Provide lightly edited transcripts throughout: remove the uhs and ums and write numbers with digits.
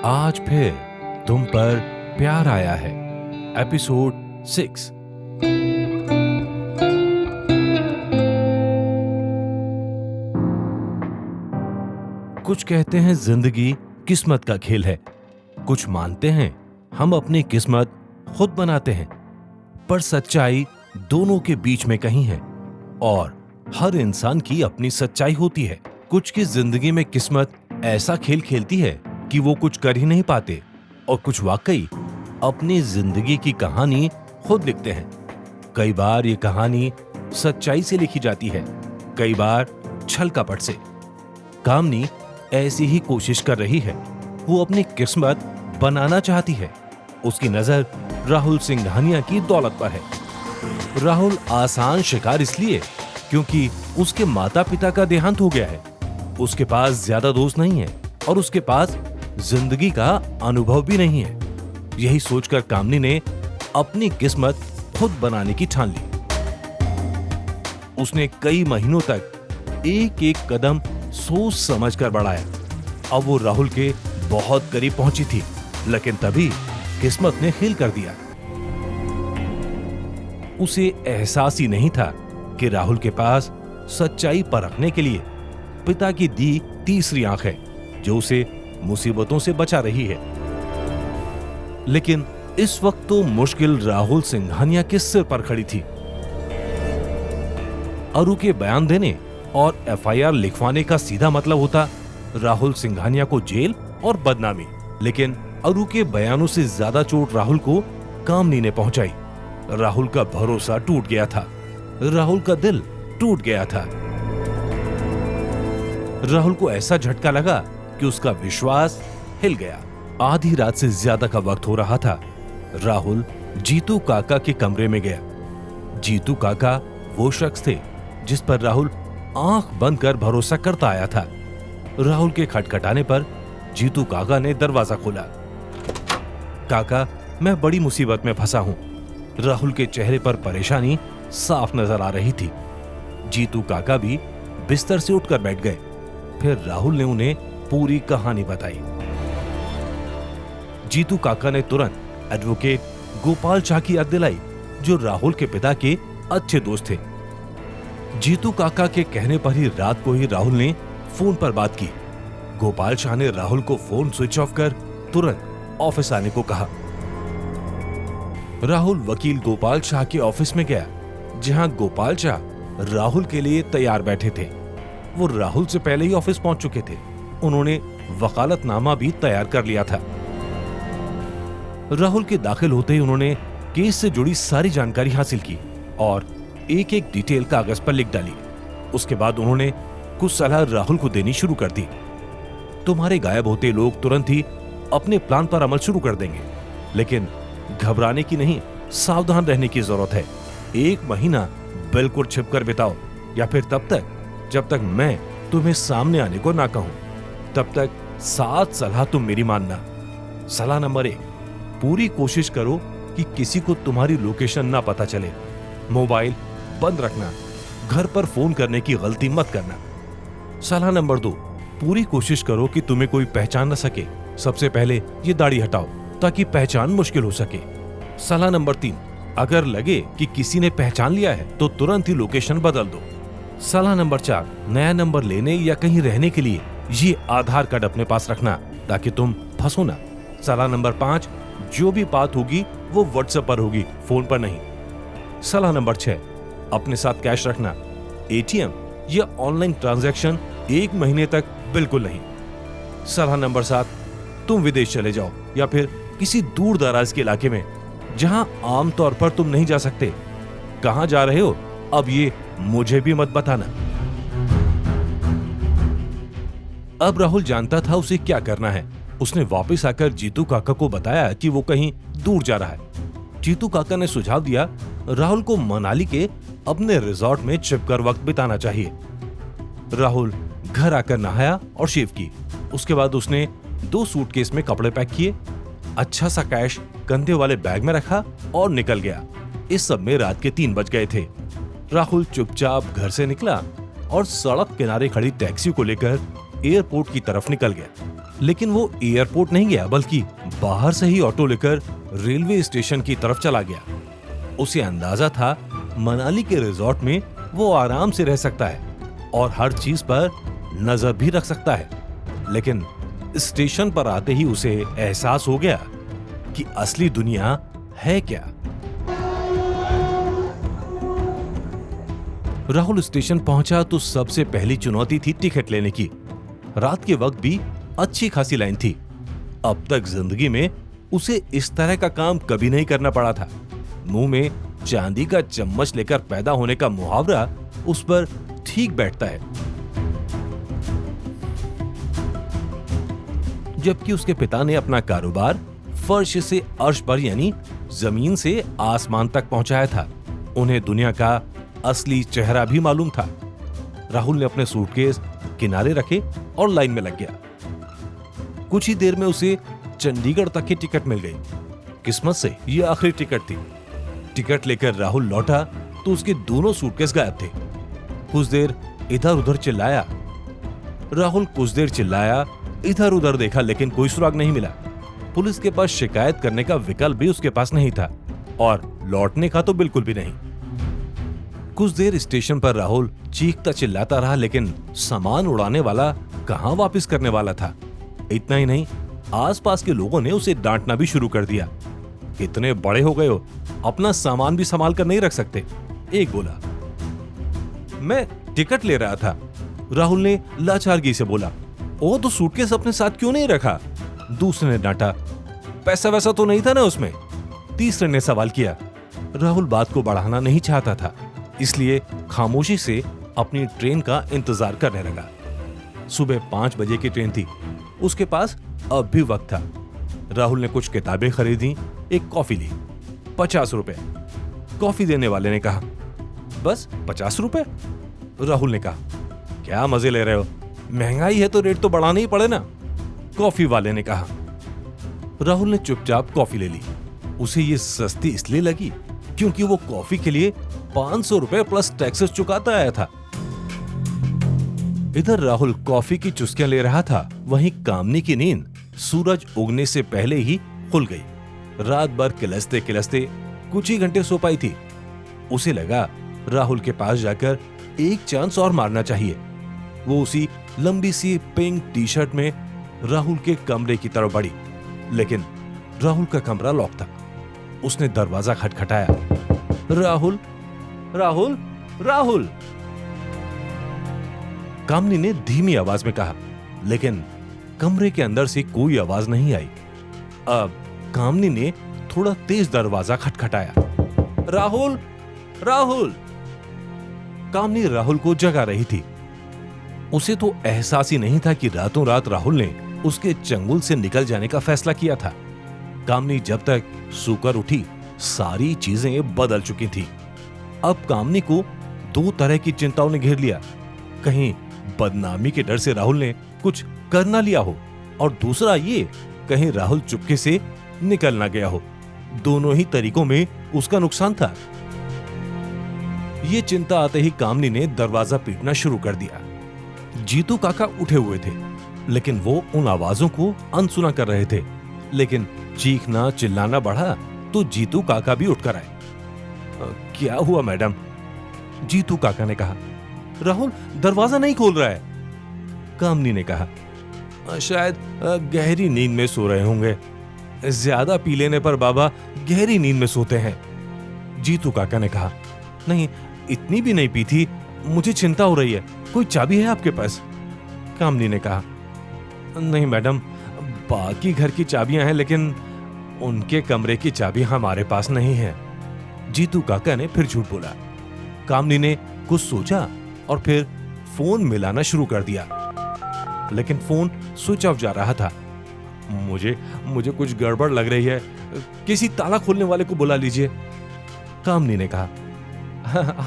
आज फिर तुम पर प्यार आया है। एपिसोड 6। कुछ कहते हैं जिंदगी किस्मत का खेल है, कुछ मानते हैं हम अपनी किस्मत खुद बनाते हैं। पर सच्चाई दोनों के बीच में कहीं है और हर इंसान की अपनी सच्चाई होती है। कुछ की जिंदगी में किस्मत ऐसा खेल खेलती है कि वो कुछ कर ही नहीं पाते और कुछ वाकई अपनी जिंदगी की कहानी खुद लिखते हैं। कई बार ये कहानी सच्चाई से लिखी जाती है, कई बार छल कपट से। कामनी ऐसी ही कोशिश कर रही है। वो अपनी किस्मत बनाना चाहती है। उसकी नजर राहुल सिंघानिया की दौलत पर है। राहुल आसान शिकार इसलिए क्योंकि उसके माता पिता का देहांत हो गया है, उसके पास ज्यादा दोस्त नहीं है और उसके पास जिंदगी का अनुभव भी नहीं है। यही सोचकर कामनी ने अपनी किस्मत खुद बनाने की ठान ली। उसने कई महीनों तक एक एक कदम सोच समझकर बढ़ाया। अब वो राहुल के बहुत करीब पहुंची थी, लेकिन तभी किस्मत ने खेल कर दिया। उसे एहसास ही नहीं था कि राहुल के पास सच्चाई परखने के लिए पिता की दी तीसरी आंख है, जो उसे मुसीबतों से बचा रही है। लेकिन इस वक्त तो मुश्किल राहुल सिंघानिया के सिर पर खड़ी थी। अरु के बयान देने और एफआईआर लिखवाने का सीधा मतलब होता राहुल सिंघानिया को जेल और बदनामी। लेकिन अरु के बयानों से ज्यादा चोट राहुल को कामनी ने पहुंचाई। राहुल का भरोसा टूट गया था, राहुल का दिल टूट गया था। राहुल को ऐसा झटका लगा कि उसका विश्वास हिल गया। आधी रात से ज्यादा का वक्त हो रहा था। राहुल जीतू काका के कमरे में गया। जीतू काका वो शख्स थे जिस पर राहुल आंख बंद कर भरोसा करता आया था। राहुल के खटखटाने पर जीतू काका ने दरवाजा खोला। काका, मैं बड़ी मुसीबत में फंसा हूं। राहुल के चेहरे पर परेशानी साफ नजर आ रही थी। जीतू काका भी बिस्तर से उठकर बैठ गए। फिर राहुल ने उन्हें पूरी कहानी बताई। जीतू काका ने तुरंत एडवोकेट गोपाल शाह की याद दिलाई, जो राहुल के पिता के अच्छे दोस्त थे। जीतू काका के कहने पर ही रात को ही राहुल ने फोन पर बात की। गोपाल शाह ने राहुल को फोन स्विच ऑफ कर तुरंत ऑफिस आने को कहा। राहुल वकील गोपाल शाह के ऑफिस में गया, जहां गोपाल शाह राहुल के लिए तैयार बैठे थे। वो राहुल से पहले ही ऑफिस पहुंच चुके थे। उन्होंने वकालतनामा भी तैयार कर लिया था। राहुल के दाखिल होते ही उन्होंने केस से जुड़ी सारी जानकारी हासिल की और एक एक डिटेल कागज पर लिख डाली। उसके बाद उन्होंने कुछ सलाह राहुल को देनी शुरू कर दी। तुम्हारे गायब होते लोग तुरंत ही अपने प्लान पर अमल शुरू कर देंगे, लेकिन घबराने की नहीं, सावधान रहने की जरूरत है। 1 महीना बिल्कुल छिपकर बिताओ, या फिर तब तक जब तक मैं तुम्हें सामने आने को ना कहूं। तब तक 7 सलाह तुम मेरी मानना। सलाह नंबर 1, पूरी कोशिश करो कि किसी को तुम्हारी लोकेशन ना पता चले। मोबाइल बंद रखना, घर पर फोन करने की गलती मत करना। सलाह नंबर 2, पूरी कोशिश करो कि तुम्हें कोई पहचान न सके। सबसे पहले ये दाढ़ी हटाओ ताकि पहचान मुश्किल हो सके। सलाह नंबर 3, अगर लगे कि किसी ने पहचान लिया है तो तुरंत ही लोकेशन बदल दो। सलाह नंबर 4, नया नंबर लेने या कहीं रहने के लिए ये आधार कार्ड अपने पास रखना ताकि तुम फंसो ना। सलाह नंबर 5, जो भी बात होगी वो व्हाट्सएप पर होगी, फोन पर नहीं। सलाह नंबर 6, अपने साथ कैश रखना। एटीएम या ऑनलाइन ट्रांजैक्शन 1 महीने तक बिल्कुल नहीं। सलाह नंबर 7, तुम विदेश चले जाओ या फिर किसी दूर दराज के इलाके में जहां आमतौर पर तुम नहीं जा सकते। कहां जा रहे हो अब ये मुझे भी मत बताना। अब राहुल जानता था उसे क्या करना है। उसने वापस आकर जीतू काका को बताया कि वो कहीं दूर जा रहा है। जीतू काका ने सुझाव दिया राहुल को मनाली के अपने रिजॉर्ट में छिपकर वक्त बिताना चाहिए। राहुल घर आकर नहाया और शेव की। उसके बाद उसने 2 सूटकेस में कपड़े पैक किए, अच्छा सा कैश कंधे वाले बैग में रखा और निकल गया। इस सब में रात के 3 बज गए थे। राहुल चुपचाप घर से निकला और सड़क किनारे खड़ी टैक्सी को लेकर एयरपोर्ट की तरफ निकल गया। लेकिन वो एयरपोर्ट नहीं गया, बल्कि बाहर से ही ऑटो लेकर रेलवे स्टेशन की तरफ चला गया। उसे अंदाजा था मनाली के रिजॉर्ट में वो आराम से रह सकता है और हर चीज पर नजर भी रख सकता है। लेकिन स्टेशन पर आते ही उसे एहसास हो गया कि असली दुनिया है क्या। राहुल स्टेशन पहुंचा तो सबसे पहली चुनौती थी टिकट लेने की। रात के वक्त भी अच्छी खासी लाइन थी। अब तक जिंदगी में उसे इस तरह का काम कभी नहीं करना पड़ा था। मुंह में चांदी का चम्मच लेकर पैदा होने का मुहावरा उस पर ठीक बैठता है। जबकि उसके पिता ने अपना कारोबार फर्श से अर्श पर यानी जमीन से आसमान तक पहुंचाया था। उन्हें दुनिया का असली चेहरा भी मालूम था। राहुल ने अपने सूटकेस किनारे रखे और लाइन में लग गया। कुछ ही देर में उसे चंडीगढ़ तक की टिकट मिल गई। किस्मत से यह आखिरी टिकट थी। टिकट लेकर राहुल लौटा तो उसके दोनों सूटकेस गायब थे। कुछ देर इधर उधर चिल्लाया। राहुल कुछ देर चिल्लाया, इधर उधर देखा, लेकिन कोई सुराग नहीं मिला। पुलिस के पास शिकायत करने का विकल्प भी उसके पास नहीं था और लौटने का तो बिल्कुल भी नहीं। कुछ देर स्टेशन पर राहुल चीखता चिल्लाता रहा, लेकिन सामान उड़ाने वाला कहां वापस करने वाला था। इतना ही नहीं, आसपास के लोगों ने उसे डांटना भी शुरू कर दिया। इतने बड़े हो गए हो, अपना सामान भी संभाल कर नहीं रख सकते। एक बोला, मैं टिकट ले रहा था। राहुल ने लाचारगी से बोला, ओ तो सूटकेस अपने साथ क्यों नहीं रखा? दूसरे ने डांटा, पैसा वैसा तो नहीं था ना उसमें? तीसरे ने सवाल किया। राहुल बात को बढ़ाना नहीं चाहता था, इसलिए खामोशी से अपनी ट्रेन का इंतजार करने लगा। सुबह 5 बजे की ट्रेन थी। उसके पास अब भी वक्त था। राहुल ने कुछ किताबें खरीदी, एक कॉफी ली। 50 रुपए। कॉफी देने वाले ने कहा, बस 50 रुपए? राहुल ने कहा, क्या मजे ले रहे हो, महंगाई है तो रेट तो बढ़ाना ही पड़े ना। कॉफी वाले ने कहा। राहुल ने चुपचाप कॉफी ले ली। उसे ये सस्ती इसलिए लगी क्योंकि वो कॉफी के लिए 500 रुपए प्लस टैक्सेस चुकाता आया था। इधर राहुल कॉफी की चुस्कियां ले रहा था, वहीं कामनी की नींद सूरज उगने से पहले ही खुल गई। रात भर किलसते किलसते कुछ ही घंटे सो पाई थी। उसे लगा राहुल के पास जाकर एक चांस और मारना चाहिए। वो उसी लंबी सी पिंक टी शर्ट में राहुल के कमरे की तरफ बढ़ी, लेकिन राहुल का कमरा लॉक था। उसने दरवाजा खटखटाया। राहुल, राहुल, राहुल, कामनी ने धीमी आवाज में कहा, लेकिन कमरे के अंदर से कोई आवाज नहीं आई। अब कामनी ने थोड़ा तेज दरवाजा खटखटाया। राहुल, राहुल। कामनी राहुल को जगा रही थी। उसे तो एहसास ही नहीं था कि रातों रात राहुल ने उसके चंगुल से निकल जाने का फैसला किया था। कामनी जब तक सोकर उठी, सारी चीजें बदल चुकी थी। अब कामनी को 2 तरह की चिंताओं ने घेर लिया। कहीं बदनामी के डर से राहुल ने कुछ कर ना लिया हो, और दूसरा ये, कहीं राहुल चुपके से निकल ना गया हो। दोनों ही तरीकों में उसका नुकसान था। ये चिंता आते ही कामनी ने दरवाजा पीटना शुरू कर दिया। जीतू काका उठे हुए थे, लेकिन वो उन आवाजों को अनसुना कर रहे थे। लेकिन चीखना चिल्लाना बढ़ा तो जीतू काका भी उठकर आए। क्या हुआ मैडम? जीतू काका ने कहा। राहुल दरवाजा नहीं खोल रहा है, कामनी ने कहा। शायद गहरी नींद में सो रहे होंगे। ज्यादा पी लेने पर बाबा गहरी नींद में सोते हैं, जीतू काका ने कहा। नहीं, इतनी भी नहीं पी थी, मुझे चिंता हो रही है। कोई चाबी है आपके पास? कामनी ने कहा। नहीं मैडम, बाकी घर की चाबियां हैं, लेकिन उनके कमरे की चाबी हमारे पास नहीं है, जीतू काका ने फिर झूठ बोला। कामनी ने कुछ सोचा और फिर फोन मिलाना शुरू कर दिया, लेकिन फोन स्विच ऑफ जा रहा था। मुझे कुछ गड़बड़ लग रही है, किसी ताला खोलने वाले को बुला लीजिए, कामनी ने कहा।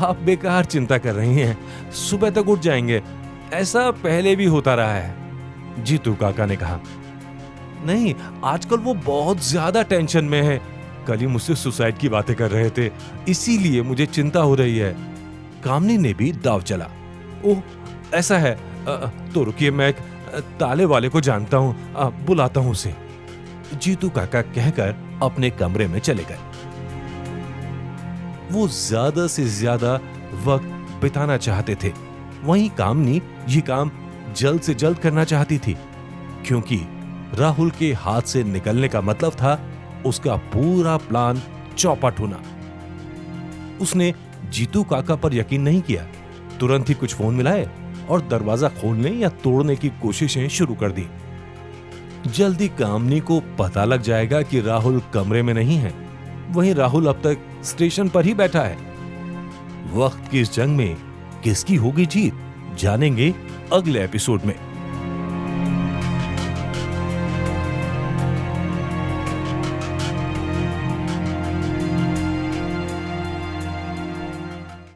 आप बेकार चिंता कर रही हैं, सुबह तक उठ जाएंगे, ऐसा पहले भी होता रहा है, जीतू काका ने कहा। नहीं, आजकल वो बहुत ज्यादा टेंशन में है। कल ही मुझसे सुसाइड की बातें कर रहे थे, इसीलिए मुझे चिंता हो रही है, कामनी ने भी दाव चला। ओह ऐसा है, तो रुकिए, मैं एक ताले वाले को जानता हूं, बुलाता हूं उसे। जीतू काका कहकर अपने कमरे में चले गए। वो ज्यादा से ज्यादा वक्त बिताना चाहते थे। वहीं कामनी ये काम जल्द से जल्द करना चाहती थी, क्योंकि राहुल के हाथ से निकलने का मतलब था उसका पूरा प्लान चौपट होना। उसने जीतू काका पर यकीन नहीं किया। तुरंत ही कुछ फोन मिलाए और दरवाजा खोलने या तोड़ने की कोशिशें शुरू कर दी। जल्दी कामनी को पता लग जाएगा कि राहुल कमरे में नहीं है। वहीं राहुल अब तक स्टेशन पर ही बैठा है। वक्त की इस जंग में किसकी होगी जीत, जानेंगे अगले एपिसोड में।